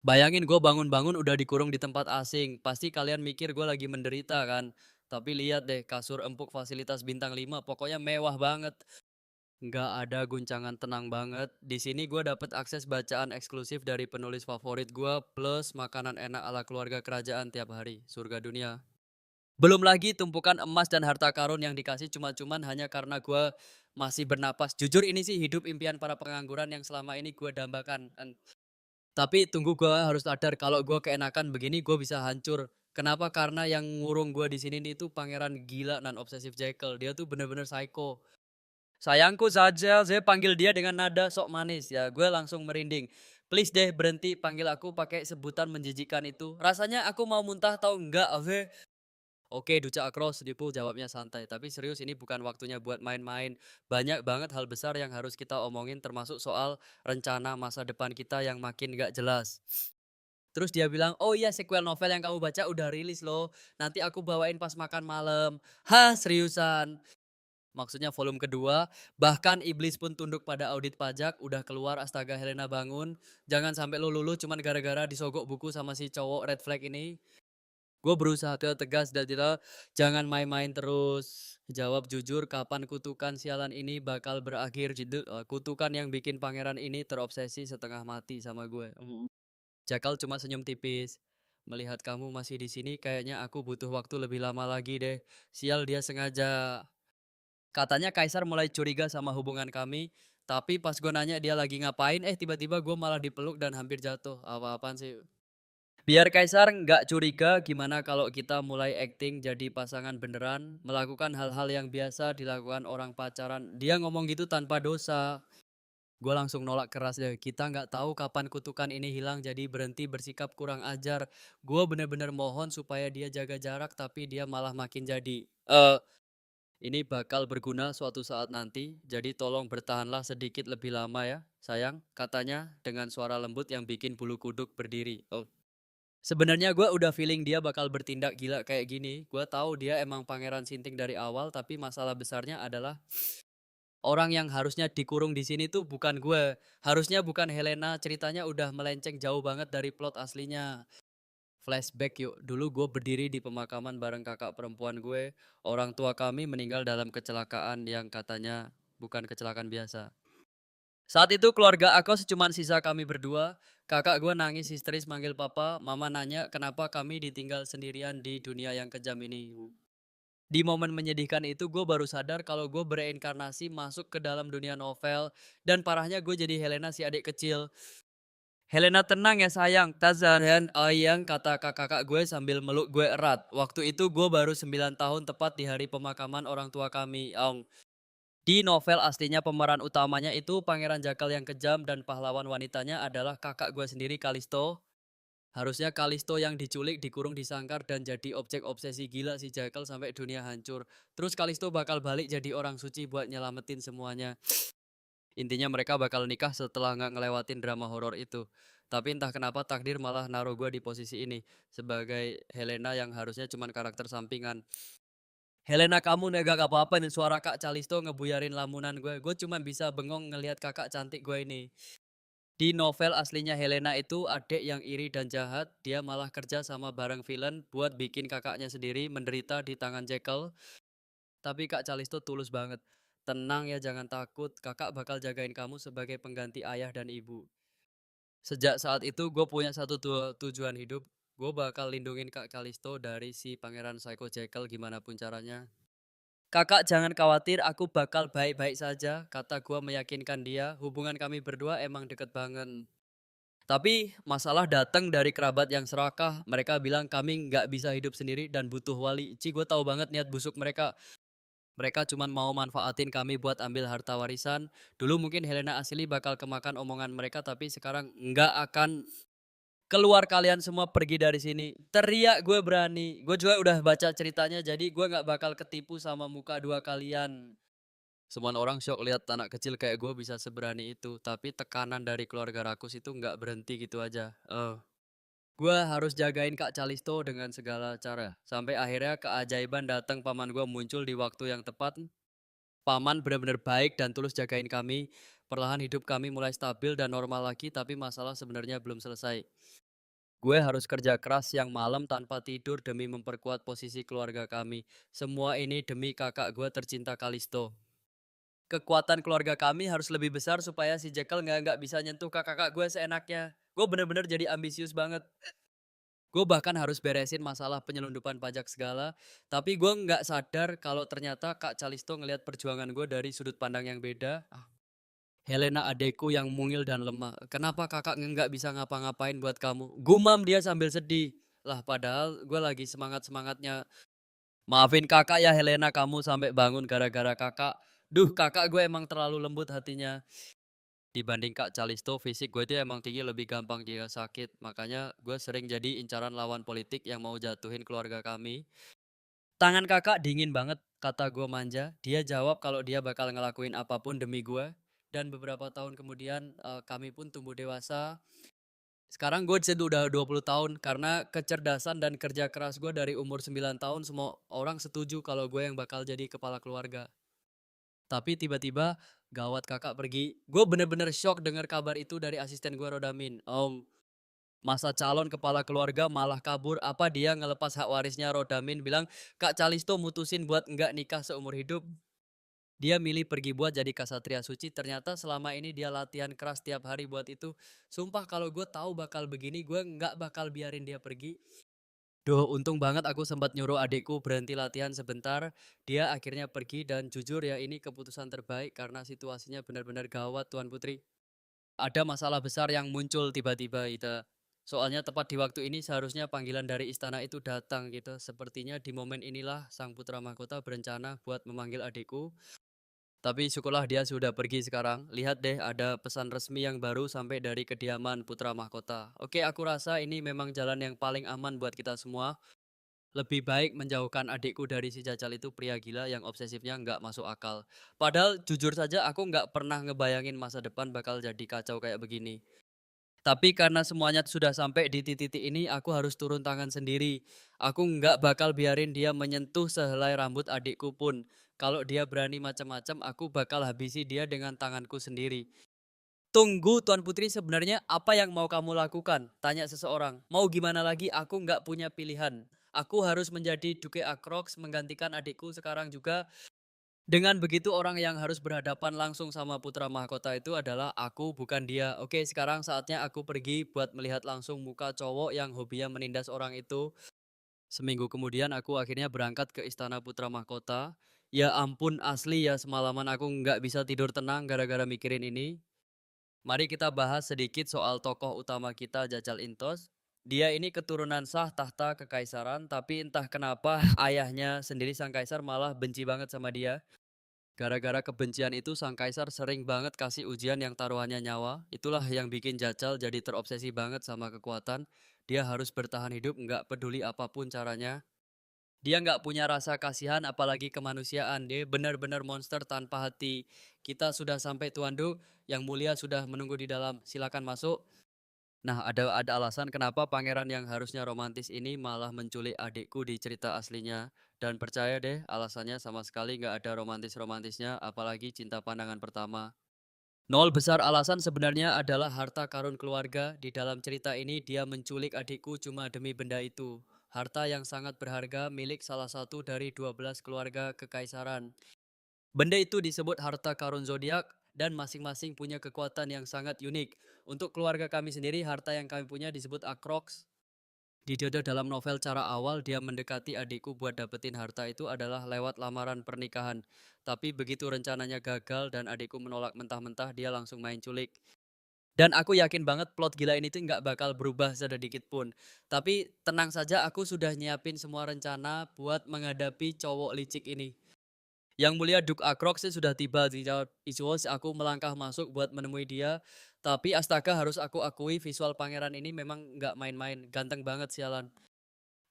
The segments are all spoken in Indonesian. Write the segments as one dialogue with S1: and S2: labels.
S1: Bayangin gue bangun-bangun udah dikurung di tempat asing, pasti kalian mikir gue lagi menderita kan. Tapi lihat deh, kasur empuk fasilitas bintang 5, pokoknya mewah banget. Nggak ada guncangan, tenang banget. Di sini gue dapet akses bacaan eksklusif dari penulis favorit gue, plus makanan enak ala keluarga kerajaan tiap hari. Surga dunia. Belum lagi tumpukan emas dan harta karun yang dikasih cuma-cuman hanya karena gue masih bernapas. Jujur ini sih hidup impian para pengangguran yang selama ini gue dambakan. Tapi tunggu, gue harus sadar kalau gue keenakan begini gue bisa hancur. Kenapa? Karena yang ngurung gue di sini nih tuh pangeran gila dan obsesif Jekyll. Dia tuh bener-bener psycho. Sayangku Zajel, saya panggil dia dengan nada sok manis. Ya gue langsung merinding. Please deh berhenti panggil aku pakai sebutan menjijikan itu. Rasanya aku mau muntah tau enggak, Ave? Oke, Duca Akros, Dipu jawabnya santai. Tapi serius ini bukan waktunya buat main-main. Banyak banget hal besar yang harus kita omongin termasuk soal rencana masa depan kita yang makin gak jelas. Terus dia bilang, "Oh iya, sequel novel yang kamu baca udah rilis loh. Nanti aku bawain pas makan malam." Hah, seriusan? Maksudnya volume kedua, bahkan iblis pun tunduk pada audit pajak, udah keluar, astaga Helena bangun. Jangan sampai lo luluh cuman gara-gara disogok buku sama si cowok red flag ini. Gue berusaha tegas dan tidak, jangan main-main terus. Jawab jujur, kapan kutukan sialan ini bakal berakhir? Kutukan yang bikin pangeran ini terobsesi setengah mati sama gue. Jakal cuma senyum tipis. Melihat kamu masih di sini, kayaknya aku butuh waktu lebih lama lagi deh. Sial, dia sengaja. Katanya Kaisar mulai curiga sama hubungan kami. Tapi pas gue nanya dia lagi ngapain, tiba-tiba gue malah dipeluk dan hampir jatuh. Apa-apaan sih? Biar Kaisar nggak curiga, gimana kalau kita mulai acting jadi pasangan beneran, melakukan hal-hal yang biasa dilakukan orang pacaran. Dia ngomong gitu tanpa dosa. Gue langsung nolak keras deh. Kita nggak tahu kapan kutukan ini hilang, jadi berhenti bersikap kurang ajar. Gue bener-bener mohon supaya dia jaga jarak, tapi dia malah makin jadi. Eh, ini bakal berguna suatu saat nanti, jadi tolong bertahanlah sedikit lebih lama ya, sayang. Katanya dengan suara lembut yang bikin bulu kuduk berdiri. Oh, sebenarnya gue udah feeling dia bakal bertindak gila kayak gini. Gue tahu dia emang pangeran sinting dari awal, tapi masalah besarnya adalah orang yang harusnya dikurung di sini tuh bukan gue. Harusnya bukan Helena, ceritanya udah melenceng jauh banget dari plot aslinya. Flashback yuk, dulu gue berdiri di pemakaman bareng kakak perempuan gue. Orang tua kami meninggal dalam kecelakaan yang katanya bukan kecelakaan biasa. Saat itu keluarga aku cuma sisa kami berdua. Kakak gue nangis histeris manggil papa. Mama nanya kenapa kami ditinggal sendirian di dunia yang kejam ini. Di momen menyedihkan itu gue baru sadar kalau gue bereinkarnasi masuk ke dalam dunia novel. Dan parahnya gue jadi Helena si adik kecil. Helena tenang ya sayang, Tazaran ayang kata kakak gue sambil meluk gue erat. Waktu itu gue baru 9 tahun tepat di hari pemakaman orang tua kami. Di novel aslinya pemeran utamanya itu Pangeran Jakal yang kejam dan pahlawan wanitanya adalah kakak gue sendiri Kalisto. Harusnya Kalisto yang diculik, dikurung, disangkar dan jadi objek obsesi gila si Jakal sampai dunia hancur. Terus Kalisto bakal balik jadi orang suci buat nyelamatin semuanya. Intinya mereka bakal nikah setelah nggak ngelewatin drama horor itu. Tapi entah kenapa takdir malah naruh gue di posisi ini. Sebagai Helena yang harusnya cuma karakter sampingan. Helena kamu negak apa-apa nih suara Kak Calisto ngebuyarin lamunan gue. Gue cuma bisa bengong ngelihat kakak cantik gue ini. Di novel aslinya Helena itu adik yang iri dan jahat. Dia malah kerja sama bareng villain buat bikin kakaknya sendiri menderita di tangan Jekyll. Tapi Kak Calisto tulus banget. Tenang ya, jangan takut. Kakak bakal jagain kamu sebagai pengganti ayah dan ibu. Sejak saat itu gue punya satu tujuan hidup. Gue bakal lindungin Kak Kalisto dari si Pangeran Psycho Jekyll gimana pun caranya. Kakak jangan khawatir, aku bakal baik-baik saja. Kata gue meyakinkan dia. Hubungan kami berdua emang deket banget. Tapi masalah datang dari kerabat yang serakah. Mereka bilang kami nggak bisa hidup sendiri dan butuh wali. Gue tahu banget niat busuk mereka. Mereka cuma mau manfaatin kami buat ambil harta warisan. Dulu mungkin Helena asli bakal kemakan omongan mereka, tapi sekarang nggak akan. Keluar kalian semua pergi dari sini. Teriak gue berani. Gue juga udah baca ceritanya, jadi gue nggak bakal ketipu sama muka dua kalian. Semua orang shock lihat anak kecil kayak gue bisa seberani itu. Tapi tekanan dari keluarga Rakus itu nggak berhenti gitu aja. Gue harus jagain Kak Calisto dengan segala cara. Sampai akhirnya keajaiban datang, paman gue muncul di waktu yang tepat. Paman benar-benar baik dan tulus jagain kami. Perlahan hidup kami mulai stabil dan normal lagi, tapi masalah sebenarnya belum selesai. Gue harus kerja keras siang malam tanpa tidur demi memperkuat posisi keluarga kami. Semua ini demi kakak gue tercinta Kalisto. Kekuatan keluarga kami harus lebih besar supaya si Jekyll nggak bisa nyentuh kakak-kakak gue seenaknya. Gue bener-bener jadi ambisius banget. Gue bahkan harus beresin masalah penyelundupan pajak segala. Tapi gue nggak sadar kalau ternyata Kak Calisto ngelihat perjuangan gue dari sudut pandang yang beda. Helena adekku yang mungil dan lemah. Kenapa kakak nggak bisa ngapa-ngapain buat kamu? Gumam dia sambil sedih. Lah padahal gue lagi semangat-semangatnya. Maafin kakak ya Helena, kamu sampai bangun gara-gara kakak. Duh, kakak gue emang terlalu lembut hatinya. Dibanding Kak Calisto, fisik gue itu emang tinggi, lebih gampang dia sakit. Makanya gue sering jadi incaran lawan politik yang mau jatuhin keluarga kami. Tangan kakak dingin banget, kata gue manja. Dia jawab kalau dia bakal ngelakuin apapun demi gue. Dan beberapa tahun kemudian kami pun tumbuh dewasa. Sekarang gue di udah 20 tahun karena kecerdasan dan kerja keras gue dari umur 9 tahun semua orang setuju kalau gue yang bakal jadi kepala keluarga. Tapi tiba-tiba gawat kakak pergi. Gue bener-bener shock dengar kabar itu dari asisten gue Rodamin. Om, masa calon kepala keluarga malah kabur. Apa dia ngelepas hak warisnya Rodamin bilang, Kak Calisto mutusin buat nggak nikah seumur hidup. Dia milih pergi buat jadi kasatria suci. Ternyata selama ini dia latihan keras tiap hari buat itu. Sumpah kalau gue tahu bakal begini, gue nggak bakal biarin dia pergi. Duh, untung banget aku sempat nyuruh adikku berhenti latihan sebentar. Dia akhirnya pergi dan jujur ya ini keputusan terbaik karena situasinya benar-benar gawat Tuan Putri. Ada masalah besar yang muncul tiba-tiba itu. Soalnya tepat di waktu ini seharusnya panggilan dari istana itu datang gitu. Sepertinya di momen inilah sang putra mahkota berencana buat memanggil adikku. Tapi syukurlah dia sudah pergi sekarang. Lihat deh ada pesan resmi yang baru sampai dari kediaman putra mahkota. Oke, aku rasa ini memang jalan yang paling aman buat kita semua. Lebih baik menjauhkan adikku dari si Jajal itu pria gila yang obsesifnya nggak masuk akal. Padahal jujur saja aku nggak pernah ngebayangin masa depan bakal jadi kacau kayak begini. Tapi karena semuanya sudah sampai di titik ini, aku harus turun tangan sendiri. Aku nggak bakal biarin dia menyentuh sehelai rambut adikku pun. Kalau dia berani macam-macam, aku bakal habisi dia dengan tanganku sendiri. Tunggu Tuan Putri, sebenarnya apa yang mau kamu lakukan? Tanya seseorang. Mau gimana lagi? Aku nggak punya pilihan. Aku harus menjadi Duke Akrox menggantikan adikku sekarang juga. Dengan begitu orang yang harus berhadapan langsung sama putra mahkota itu adalah aku, bukan dia. Oke, sekarang saatnya aku pergi buat melihat langsung muka cowok yang hobinya menindas orang itu. Seminggu kemudian aku akhirnya berangkat ke istana putra mahkota. Ya ampun, asli ya semalaman aku nggak bisa tidur tenang gara-gara mikirin ini. Mari kita bahas sedikit soal tokoh utama kita, Jajal Intos. Dia ini keturunan sah tahta kekaisaran, tapi entah kenapa ayahnya sendiri sang kaisar malah benci banget sama dia. Gara-gara kebencian itu sang kaisar sering banget kasih ujian yang taruhannya nyawa. Itulah yang bikin Jajal jadi terobsesi banget sama kekuatan. Dia harus bertahan hidup nggak peduli apapun caranya. Dia nggak punya rasa kasihan apalagi kemanusiaan. Dia benar-benar monster tanpa hati. Kita sudah sampai Tuan Du, yang mulia sudah menunggu di dalam. Silakan masuk. Nah, ada alasan kenapa pangeran yang harusnya romantis ini malah menculik adikku di cerita aslinya. Dan percaya deh, alasannya sama sekali nggak ada romantis-romantisnya, apalagi cinta pandangan pertama. Nol besar alasan sebenarnya adalah harta karun keluarga. Di dalam cerita ini dia menculik adikku cuma demi benda itu. Harta yang sangat berharga milik salah satu dari 12 keluarga kekaisaran. Benda itu disebut harta karun zodiak dan masing-masing punya kekuatan yang sangat unik. Untuk keluarga kami sendiri, harta yang kami punya disebut Akrox. Di Dodo dalam novel cara awal dia mendekati adikku buat dapetin harta itu adalah lewat lamaran pernikahan. Tapi begitu rencananya gagal dan adikku menolak mentah-mentah, dia langsung main culik. Dan aku yakin banget plot gila ini tuh nggak bakal berubah sedikit pun. Tapi tenang saja, aku sudah nyiapin semua rencana buat menghadapi cowok licik ini. Yang mulia Duke Akrox sih sudah tiba di Izuos. Aku melangkah masuk buat menemui dia. Tapi astaga, harus aku akui visual pangeran ini memang nggak main-main. Ganteng banget sialan.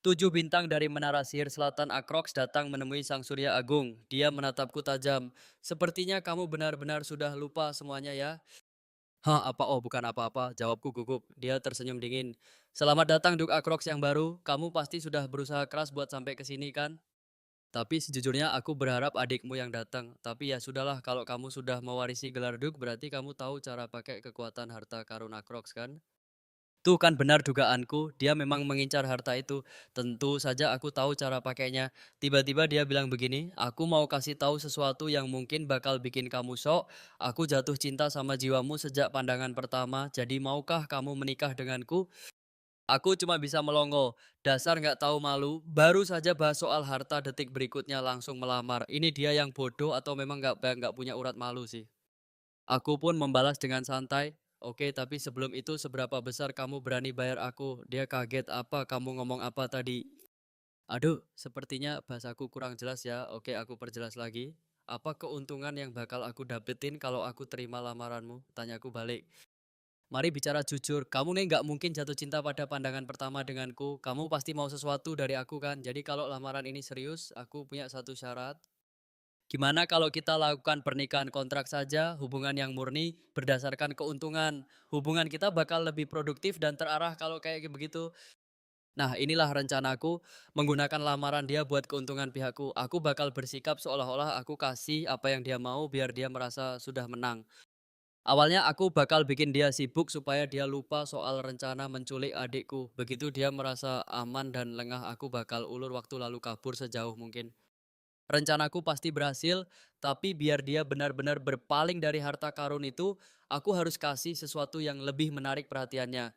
S1: 7 bintang dari Menara Sihir Selatan Akrox datang menemui Sang Surya Agung. Dia menatapku tajam. Sepertinya kamu benar-benar sudah lupa semuanya ya. Hah, apa? Oh, bukan apa-apa. Jawabku gugup. Dia tersenyum dingin. Selamat datang Duke Akrox yang baru. Kamu pasti sudah berusaha keras buat sampai ke sini kan? Tapi sejujurnya aku berharap adikmu yang datang. Tapi ya sudahlah, kalau kamu sudah mewarisi gelar Duke berarti kamu tahu cara pakai kekuatan harta karun Akrox kan? Tuh kan benar dugaanku, dia memang mengincar harta itu. Tentu saja aku tahu cara pakainya. Tiba-tiba dia bilang begini, aku mau kasih tahu sesuatu yang mungkin bakal bikin kamu shock. Aku jatuh cinta sama jiwamu sejak pandangan pertama. Jadi maukah kamu menikah denganku? Aku cuma bisa melongo. Dasar nggak tahu malu. Baru saja bahas soal harta detik berikutnya langsung melamar. Ini dia yang bodoh atau memang nggak punya urat malu sih. Aku pun membalas dengan santai, "Oke, tapi sebelum itu seberapa besar kamu berani bayar aku?" Dia kaget, "Apa? Kamu ngomong apa tadi?" Aduh, sepertinya bahasaku kurang jelas ya. Oke, aku perjelas lagi. "Apa keuntungan yang bakal aku dapetin kalau aku terima lamaranmu?" Tanyaku balik. "Mari bicara jujur, kamu nih nggak mungkin jatuh cinta pada pandangan pertama denganku. Kamu pasti mau sesuatu dari aku kan? Jadi kalau lamaran ini serius, aku punya satu syarat. Gimana kalau kita lakukan pernikahan kontrak saja, hubungan yang murni berdasarkan keuntungan. Hubungan kita bakal lebih produktif dan terarah kalau kayak begitu. Nah, inilah rencanaku menggunakan lamaran dia buat keuntungan pihakku. Aku bakal bersikap seolah-olah aku kasih apa yang dia mau biar dia merasa sudah menang. Awalnya aku bakal bikin dia sibuk supaya dia lupa soal rencana menculik adikku. Begitu dia merasa aman dan lengah, aku bakal ulur waktu lalu kabur sejauh mungkin. Rencanaku pasti berhasil, tapi biar dia benar-benar berpaling dari harta karun itu, aku harus kasih sesuatu yang lebih menarik perhatiannya.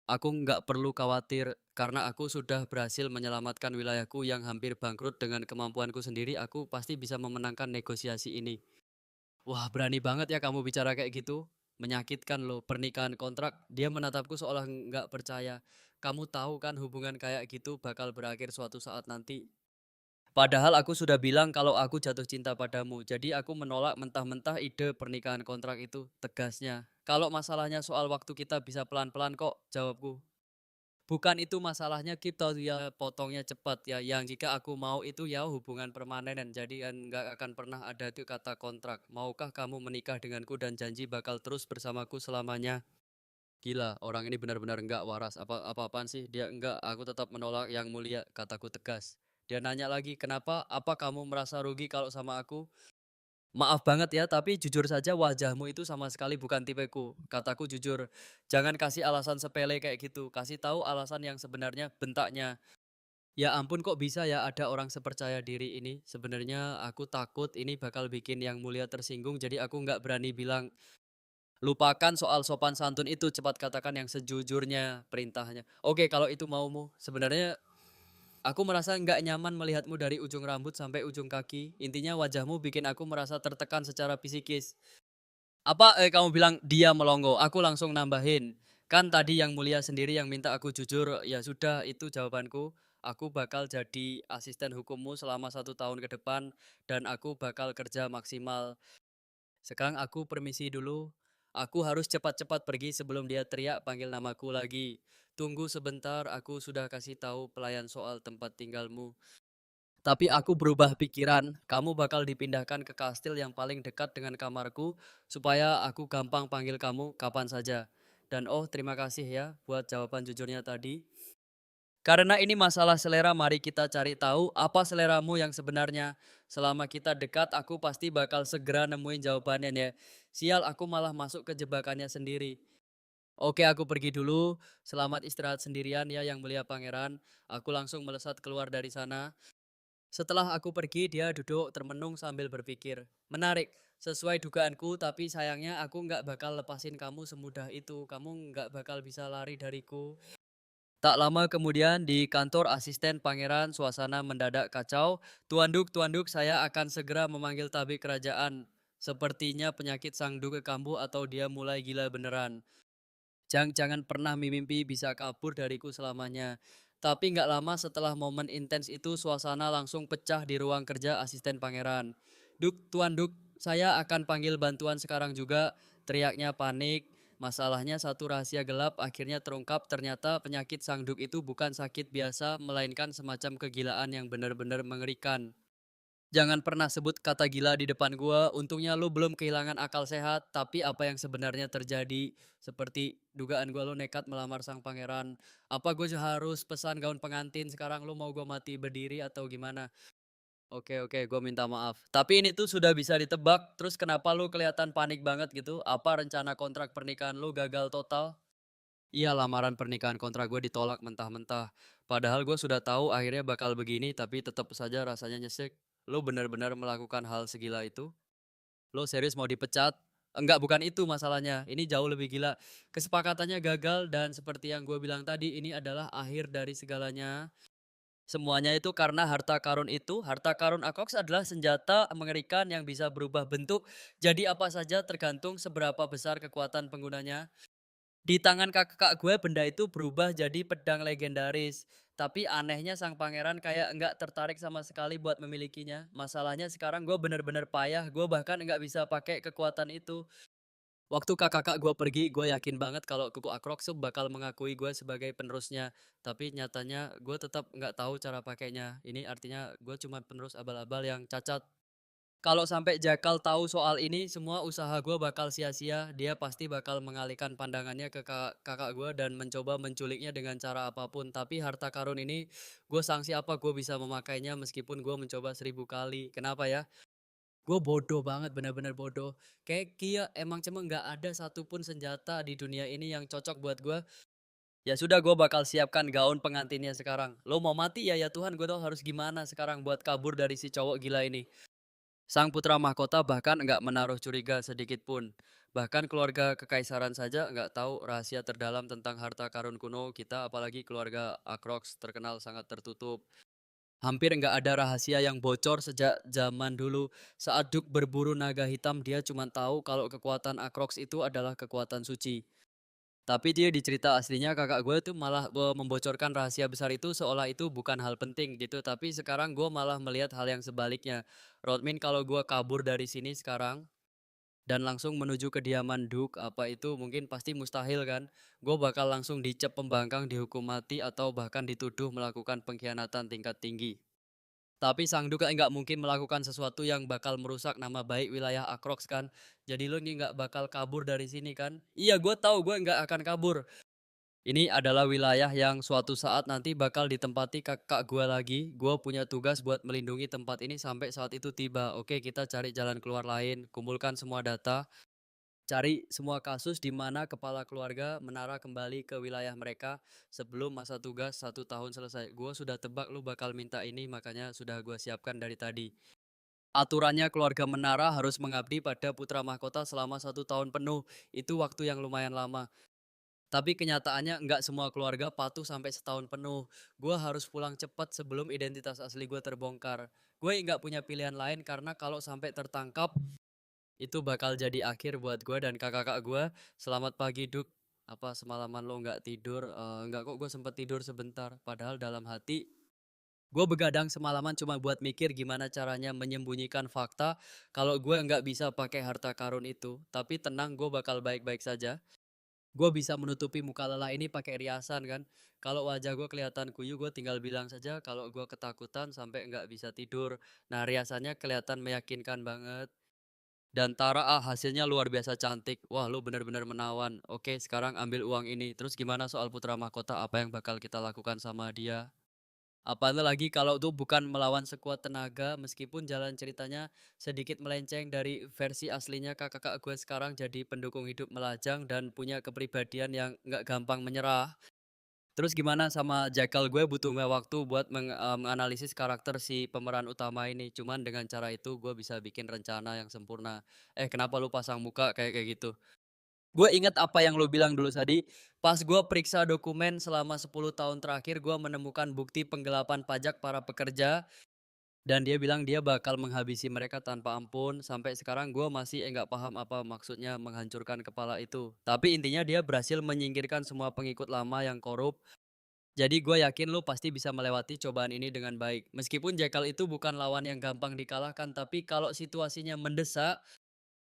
S1: Aku nggak perlu khawatir, karena aku sudah berhasil menyelamatkan wilayahku yang hampir bangkrut dengan kemampuanku sendiri, aku pasti bisa memenangkan negosiasi ini. Wah, berani banget ya kamu bicara kayak gitu. Menyakitkan loh, pernikahan kontrak, dia menatapku seolah nggak percaya. Kamu tahu kan hubungan kayak gitu bakal berakhir suatu saat nanti. Padahal aku sudah bilang kalau aku jatuh cinta padamu. Jadi aku menolak mentah-mentah ide pernikahan kontrak itu, tegasnya. Kalau masalahnya soal waktu kita bisa pelan-pelan kok, jawabku. Bukan itu masalahnya kita ya potongnya cepat ya. Yang jika aku mau itu ya hubungan permanen dan jadi kan nggak akan pernah ada itu kata kontrak. Maukah kamu menikah denganku dan janji bakal terus bersamaku selamanya? Gila, orang ini benar-benar enggak waras. Apa-apaan sih? Dia enggak, aku tetap menolak yang mulia, kataku tegas. Dia nanya lagi, "Kenapa? Apa kamu merasa rugi kalau sama aku?" "Maaf banget ya, tapi jujur saja wajahmu itu sama sekali bukan tipeku." Kataku jujur. "Jangan kasih alasan sepele kayak gitu. Kasih tahu alasan yang sebenarnya," bentaknya. Ya ampun kok bisa ya ada orang sepercaya diri ini. Sebenarnya aku takut ini bakal bikin yang mulia tersinggung, jadi aku nggak berani bilang. Lupakan soal sopan santun itu, cepat katakan yang sejujurnya, perintahnya. Oke, kalau itu maumu. Sebenarnya aku merasa nggak nyaman melihatmu dari ujung rambut sampai ujung kaki. Intinya wajahmu bikin aku merasa tertekan secara psikis. Apa kamu bilang dia melongo? Aku langsung nambahin. Kan tadi yang mulia sendiri yang minta aku jujur. Ya sudah, itu jawabanku. Aku bakal jadi asisten hukummu selama 1 tahun ke depan dan aku bakal kerja maksimal. Sekarang aku permisi dulu. Aku harus cepat-cepat pergi sebelum dia teriak panggil namaku lagi. Tunggu sebentar, aku sudah kasih tahu pelayan soal tempat tinggalmu. Tapi aku berubah pikiran, kamu bakal dipindahkan ke kastil yang paling dekat dengan kamarku supaya aku gampang panggil kamu kapan saja. Dan oh, terima kasih ya buat jawaban jujurnya tadi. Karena ini masalah selera, mari kita cari tahu apa seleramu yang sebenarnya. Selama kita dekat, aku pasti bakal segera nemuin jawabannya ya. Sial, aku malah masuk ke jebakannya sendiri. Oke, aku pergi dulu. Selamat istirahat sendirian ya yang mulia pangeran. Aku langsung melesat keluar dari sana. Setelah aku pergi, dia duduk termenung sambil berpikir. Menarik, sesuai dugaanku, tapi sayangnya aku nggak bakal lepasin kamu semudah itu. Kamu nggak bakal bisa lari dariku. Tak lama kemudian di kantor asisten pangeran suasana mendadak kacau. Tuan Duk, saya akan segera memanggil tabib kerajaan. Sepertinya penyakit sang duke kambuh atau dia mulai gila beneran. Jangan pernah mimpi bisa kabur dariku selamanya. Tapi nggak lama setelah momen intens itu suasana langsung pecah di ruang kerja asisten pangeran. Tuan Duk, saya akan panggil bantuan sekarang juga. Teriaknya panik. Masalahnya satu rahasia gelap akhirnya terungkap, ternyata penyakit sang Duk itu bukan sakit biasa, melainkan semacam kegilaan yang benar-benar mengerikan. Jangan pernah sebut kata gila di depan gua. Untungnya lu belum kehilangan akal sehat. Tapi apa yang sebenarnya terjadi? Seperti dugaan gua lu nekat melamar sang pangeran. Apa gue harus pesan gaun pengantin sekarang lu mau gua mati berdiri atau gimana? Oke, gua minta maaf. Tapi ini tuh sudah bisa ditebak. Terus kenapa lu kelihatan panik banget gitu? Apa rencana kontrak pernikahan lu gagal total? Iya, lamaran pernikahan kontrak gue ditolak mentah-mentah. Padahal gue sudah tahu akhirnya bakal begini, tapi tetap saja rasanya nyesek. Lo benar-benar melakukan hal segila itu? Lo serius mau dipecat? Enggak, bukan itu masalahnya. Ini jauh lebih gila. Kesepakatannya gagal dan seperti yang gue bilang tadi, ini adalah akhir dari segalanya. Semuanya itu karena harta karun itu. Harta karun Akoks adalah senjata mengerikan yang bisa berubah bentuk. Jadi apa saja tergantung seberapa besar kekuatan penggunanya. Di tangan kakak gue benda itu berubah jadi pedang legendaris. Tapi anehnya sang pangeran kayak enggak tertarik sama sekali buat memilikinya. Masalahnya sekarang gue bener-bener payah. Gue bahkan enggak bisa pakai kekuatan itu. Waktu kakak gue pergi, gue yakin banget kalau Kuku Akrox tuh bakal mengakui gue sebagai penerusnya. Tapi nyatanya gue tetap nggak tahu cara pakainya. Ini artinya gue cuma penerus abal-abal yang cacat. Kalau sampai Jakal tahu soal ini, semua usaha gue bakal sia-sia. Dia pasti bakal mengalihkan pandangannya ke kakak gue dan mencoba menculiknya dengan cara apapun. Tapi harta karun ini, gue sanksi apa gue bisa memakainya meskipun gue mencoba 1000 kali. Kenapa ya? Gue bodoh banget, bener-bener bodoh. Kayak Kia emang cuma nggak ada satupun senjata di dunia ini yang cocok buat gue. Ya sudah, gue bakal siapkan gaun pengantinnya sekarang. Lo mau mati ya, ya Tuhan, gue tahu harus gimana sekarang buat kabur dari si cowok gila ini. Sang putra mahkota bahkan enggak menaruh curiga sedikit pun. Bahkan keluarga kekaisaran saja enggak tahu rahasia terdalam tentang harta karun kuno kita, apalagi keluarga Akrox terkenal sangat tertutup. Hampir enggak ada rahasia yang bocor sejak zaman dulu. Saat Duke berburu naga hitam, dia cuma tahu kalau kekuatan Akrox itu adalah kekuatan suci. Tapi dia di cerita aslinya kakak gue tuh malah membocorkan rahasia besar itu seolah itu bukan hal penting gitu. Tapi sekarang gue malah melihat hal yang sebaliknya. Rodmin, kalau gue kabur dari sini sekarang dan langsung menuju kediaman Duke, apa itu mungkin pasti mustahil kan? Gue bakal langsung dicap pembangkang, dihukum mati, atau bahkan dituduh melakukan pengkhianatan tingkat tinggi. Tapi Sang Duke nggak mungkin melakukan sesuatu yang bakal merusak nama baik wilayah Akrox kan. Jadi lo ini nggak bakal kabur dari sini kan? Iya, gue tahu gue nggak akan kabur. Ini adalah wilayah yang suatu saat nanti bakal ditempati kakak gue lagi. Gue punya tugas buat melindungi tempat ini sampai saat itu tiba. Oke, kita cari jalan keluar lain, kumpulkan semua data, cari semua kasus di mana kepala keluarga menara kembali ke wilayah mereka sebelum masa tugas 1 tahun selesai. Gue sudah tebak lu bakal minta ini, makanya sudah gue siapkan dari tadi. Aturannya keluarga menara harus mengabdi pada putra mahkota selama 1 tahun penuh. Itu waktu yang lumayan lama. Tapi kenyataannya nggak semua keluarga patuh sampai setahun penuh. Gue harus pulang cepat sebelum identitas asli gue terbongkar. Gue nggak punya pilihan lain karena kalau sampai tertangkap, itu bakal jadi akhir buat gue dan kakak-kakak gue. Selamat pagi, Duk. Apa semalaman lo nggak tidur? Nggak kok, gue sempet tidur sebentar. Padahal dalam hati, gue begadang semalaman cuma buat mikir gimana caranya menyembunyikan fakta kalau gue nggak bisa pakai harta karun itu. Tapi tenang, gue bakal baik-baik saja. Gue bisa menutupi muka lelah ini pakai riasan kan. Kalau wajah gue kelihatan kuyu, gue tinggal bilang saja kalau gue ketakutan sampai nggak bisa tidur. Nah, riasannya kelihatan meyakinkan banget. Dan Tara, hasilnya luar biasa cantik. Wah, lu bener-bener menawan. Oke, sekarang ambil uang ini. Terus gimana soal putra mahkota? Apa yang bakal kita lakukan sama dia? Apalagi kalau tuh bukan melawan sekuat tenaga, meskipun jalan ceritanya sedikit melenceng dari versi aslinya, kakak gue sekarang jadi pendukung hidup melajang dan punya kepribadian yang nggak gampang menyerah. Terus gimana sama Jackal, gue butuh waktu buat menganalisis karakter si pemeran utama ini. Cuman dengan cara itu gue bisa bikin rencana yang sempurna. Kenapa lu pasang muka kayak kayak gitu? Gue inget apa yang lu bilang dulu tadi. Pas gue periksa dokumen selama 10 tahun terakhir, gue menemukan bukti penggelapan pajak para pekerja. Dan dia bilang dia bakal menghabisi mereka tanpa ampun. Sampai sekarang gue masih nggak paham apa maksudnya menghancurkan kepala itu. Tapi intinya dia berhasil menyingkirkan semua pengikut lama yang korup. Jadi gue yakin lu pasti bisa melewati cobaan ini dengan baik. Meskipun Jackal itu bukan lawan yang gampang dikalahkan, tapi kalau situasinya mendesak,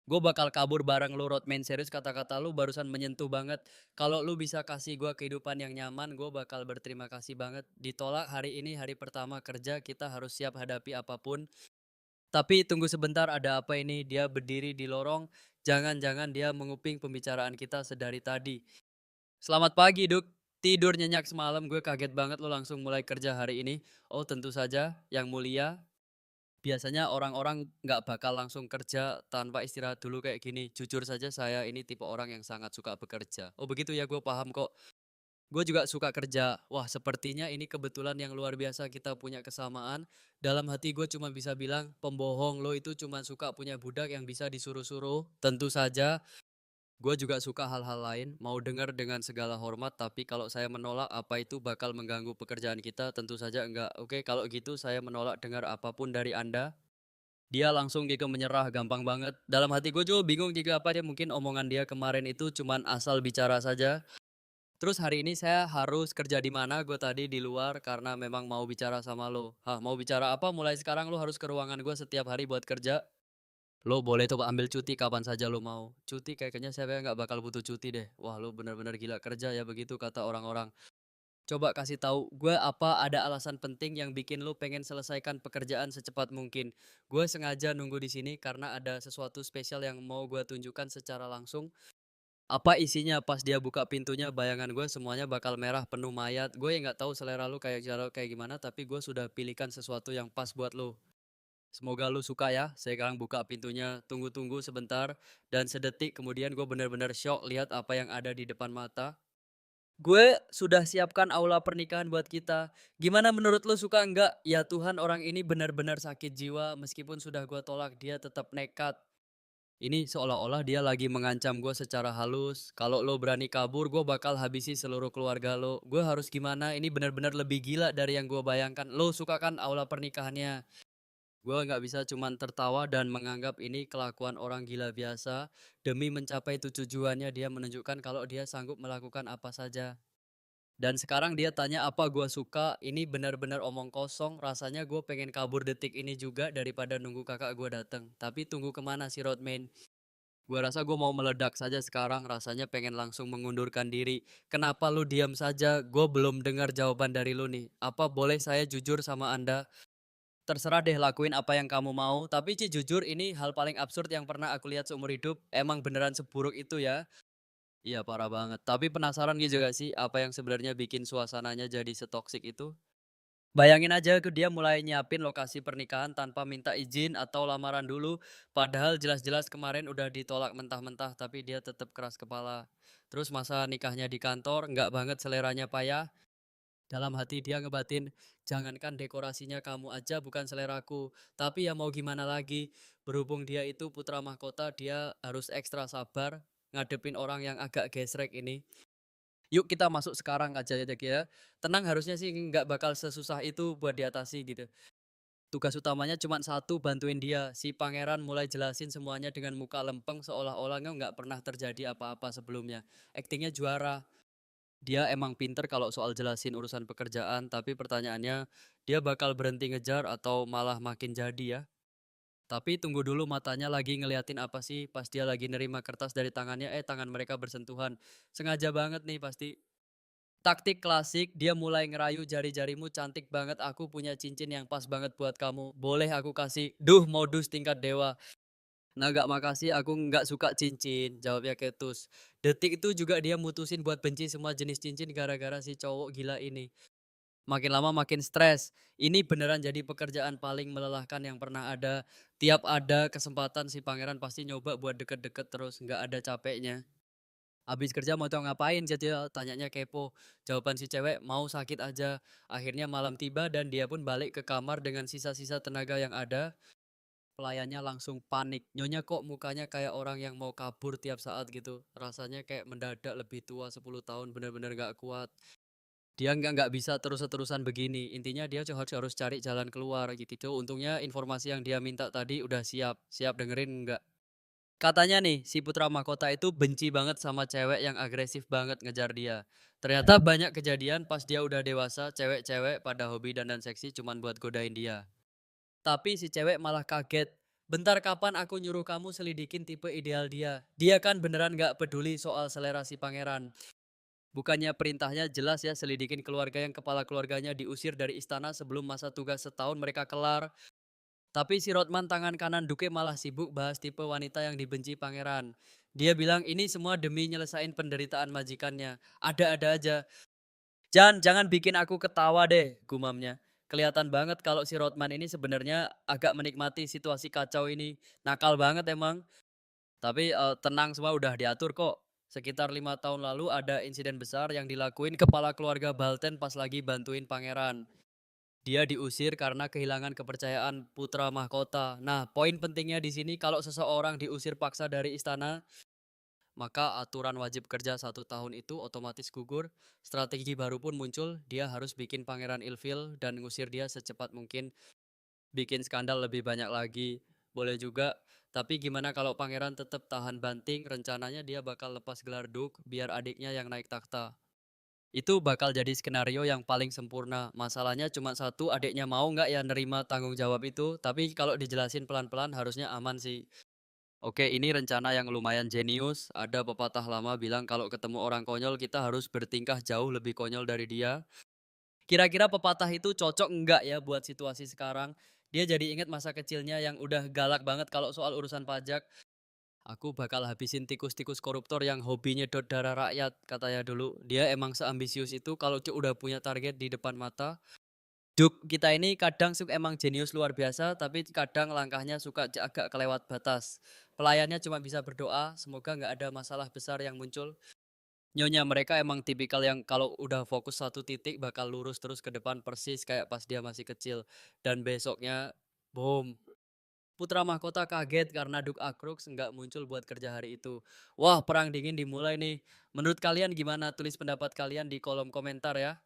S1: gue bakal kabur bareng lu. Rodman, serius, kata-kata lu barusan menyentuh banget. Kalau lu bisa kasih gue kehidupan yang nyaman, gue bakal berterima kasih banget. Ditolak hari ini hari pertama kerja, kita harus siap hadapi apapun. Tapi tunggu sebentar, ada apa ini? Dia berdiri di lorong. Jangan-jangan dia menguping pembicaraan kita sedari tadi. Selamat pagi, Duk. Tidur nyenyak semalam, gue kaget banget lo langsung mulai kerja hari ini. Oh, tentu saja, yang mulia. Biasanya orang-orang nggak bakal langsung kerja tanpa istirahat dulu kayak gini. Jujur saja saya ini tipe orang yang sangat suka bekerja. Oh begitu ya, gue paham kok. Gue juga suka kerja. Wah, sepertinya ini kebetulan yang luar biasa kita punya kesamaan. Dalam hati gue cuma bisa bilang, pembohong lo itu cuma suka punya budak yang bisa disuruh-suruh. Tentu saja, gue juga suka hal-hal lain. Mau dengar dengan segala hormat, tapi kalau saya menolak apa itu bakal mengganggu pekerjaan kita, tentu saja enggak. Oke, kalau gitu saya menolak dengar apapun dari Anda. Dia langsung gitu menyerah, gampang banget. Dalam hati gue juga bingung juga apa dia mungkin omongan dia kemarin itu cuman asal bicara saja. Terus hari ini saya harus kerja di mana, gue tadi di luar karena memang mau bicara sama lo. Hah, mau bicara apa? Mulai sekarang lo harus ke ruangan gue setiap hari buat kerja. Lo boleh tuh ambil cuti kapan saja lo mau. Cuti kayaknya saya nggak bakal butuh cuti deh. Wah, lo benar-benar gila kerja ya begitu kata orang-orang. Coba kasih tahu gue apa ada alasan penting yang bikin lo pengen selesaikan pekerjaan secepat mungkin. Gue sengaja nunggu di sini karena ada sesuatu spesial yang mau gue tunjukkan secara langsung. Apa isinya pas dia buka pintunya bayangan gue semuanya bakal merah penuh mayat. Gue yang nggak tahu selera lu kayak gimana tapi gue sudah pilihkan sesuatu yang pas buat lu. Semoga lu suka ya. Saya sekarang buka pintunya, tunggu-tunggu sebentar dan sedetik kemudian gue benar-benar shock lihat apa yang ada di depan mata. Gue sudah siapkan aula pernikahan buat kita. Gimana menurut lu, suka enggak? Ya Tuhan, orang ini benar-benar sakit jiwa meskipun sudah gue tolak dia tetap nekat. Ini seolah-olah dia lagi mengancam gue secara halus. Kalau lo berani kabur, gue bakal habisi seluruh keluarga lo. Gue harus gimana? Ini benar-benar lebih gila dari yang gue bayangkan. Lo suka kan aula pernikahannya? Gue nggak bisa cuman tertawa dan menganggap ini kelakuan orang gila biasa. Demi mencapai tujuannya, dia menunjukkan kalau dia sanggup melakukan apa saja. Dan sekarang dia tanya apa gue suka. Ini benar-benar omong kosong. Rasanya gue pengen kabur detik ini juga daripada nunggu kakak gue datang. Tapi tunggu kemana si Rodman? Gua rasa gue mau meledak saja sekarang, rasanya pengen langsung mengundurkan diri. Kenapa lu diam saja? Gue belum dengar jawaban dari lu nih. Apa boleh saya jujur sama Anda? Terserah deh, lakuin apa yang kamu mau. Tapi Ci, jujur ini hal paling absurd yang pernah aku lihat seumur hidup. Emang beneran seburuk itu ya? Iya parah banget. Tapi penasaran gitu gak sih apa yang sebenarnya bikin suasananya jadi setoksik itu? Bayangin aja ke dia mulai nyiapin lokasi pernikahan tanpa minta izin atau lamaran dulu. Padahal jelas-jelas kemarin udah ditolak mentah-mentah tapi dia tetap keras kepala. Terus masa nikahnya di kantor, nggak banget seleranya payah. Dalam hati dia ngebatin, jangankan dekorasinya kamu aja bukan seleraku. Tapi ya mau gimana lagi, berhubung dia itu putra mahkota, dia harus ekstra sabar ngadepin orang yang agak gesrek ini. Yuk kita masuk sekarang aja ya. Tenang, harusnya sih nggak bakal sesusah itu buat diatasi gitu. Tugas utamanya cuma satu, bantuin dia. Si pangeran mulai jelasin semuanya dengan muka lempeng seolah-olah nggak pernah terjadi apa-apa sebelumnya. Aktingnya juara. Dia emang pinter kalau soal jelasin urusan pekerjaan, tapi pertanyaannya dia bakal berhenti ngejar atau malah makin jadi ya. Tapi tunggu dulu, matanya lagi ngeliatin apa sih pas dia lagi nerima kertas dari tangannya, tangan mereka bersentuhan. Sengaja banget nih pasti. Taktik klasik, dia mulai ngerayu jari-jarimu cantik banget, aku punya cincin yang pas banget buat kamu. Boleh aku kasih? Duh, modus tingkat dewa. Nah, gak makasih, aku nggak suka cincin, jawabnya ketus. Detik itu juga dia mutusin buat benci semua jenis cincin gara-gara si cowok gila ini. Makin lama makin stres. Ini beneran jadi pekerjaan paling melelahkan yang pernah ada. Tiap ada kesempatan si pangeran pasti nyoba buat deket-deket terus, nggak ada capeknya. Habis kerja mau tau ngapain, jadi tanyanya kepo. Jawaban si cewek, mau sakit aja. Akhirnya malam tiba dan dia pun balik ke kamar dengan sisa-sisa tenaga yang ada. Pelayannya langsung panik. Nyonya kok mukanya kayak orang yang mau kabur tiap saat gitu. Rasanya kayak mendadak lebih tua 10 tahun, bener-bener gak kuat. Dia nggak bisa terus-terusan begini. Intinya dia harus cari jalan keluar gitu. Untungnya informasi yang dia minta tadi udah siap. Siap dengerin nggak? Katanya nih, si putra mahkota itu benci banget sama cewek yang agresif banget ngejar dia. Ternyata banyak kejadian pas dia udah dewasa, cewek-cewek pada hobi dandan seksi cuman buat godain dia. Tapi si cewek malah kaget. Bentar, kapan aku nyuruh kamu selidikin tipe ideal dia? Dia kan beneran gak peduli soal selera si pangeran. Bukannya perintahnya jelas ya, selidikin keluarga yang kepala keluarganya diusir dari istana sebelum masa tugas setahun mereka kelar. Tapi si Rodman tangan kanan Duke malah sibuk bahas tipe wanita yang dibenci pangeran. Dia bilang ini semua demi nyelesain penderitaan majikannya. Ada-ada aja. Jangan bikin aku ketawa deh, gumamnya. kelihatan banget kalau si Rodman ini sebenarnya agak menikmati situasi kacau ini. Nakal banget emang, tapi, tenang semua udah diatur kok. Sekitar 5 tahun lalu ada insiden besar yang dilakuin kepala keluarga Balten pas lagi bantuin pangeran. Dia diusir karena kehilangan kepercayaan putra mahkota. Nah, poin pentingnya di sini kalau seseorang diusir paksa dari istana, maka aturan wajib kerja 1 tahun itu otomatis gugur. Strategi baru pun muncul, dia harus bikin pangeran ilfil dan ngusir dia secepat mungkin, bikin skandal lebih banyak lagi. Boleh juga, tapi gimana kalau pangeran tetap tahan banting, rencananya dia bakal lepas gelar Duke biar adiknya yang naik takhta. Itu bakal jadi skenario yang paling sempurna. Masalahnya cuma satu, adiknya mau nggak ya nerima tanggung jawab itu. Tapi kalau dijelasin pelan-pelan harusnya aman sih. Oke, ini rencana yang lumayan jenius. Ada pepatah lama bilang kalau ketemu orang konyol kita harus bertingkah jauh lebih konyol dari dia. Kira-kira pepatah itu cocok nggak ya buat situasi sekarang? Dia jadi ingat masa kecilnya yang udah galak banget kalau soal urusan pajak. Aku bakal habisin tikus-tikus koruptor yang hobi nyedot darah rakyat, katanya dulu. Dia emang seambisius itu kalau udah punya target di depan mata. Duk, kita ini kadang suka emang jenius luar biasa, tapi kadang langkahnya suka agak kelewat batas. Pelayannya cuma bisa berdoa, semoga nggak ada masalah besar yang muncul. Nyonya mereka emang tipikal yang kalau udah fokus satu titik bakal lurus terus ke depan persis kayak pas dia masih kecil. Dan besoknya, boom, putra mahkota kaget karena Duk Akrux nggak muncul buat kerja hari itu. Wah, perang dingin dimulai nih. Menurut kalian gimana? Tulis pendapat kalian di kolom komentar ya.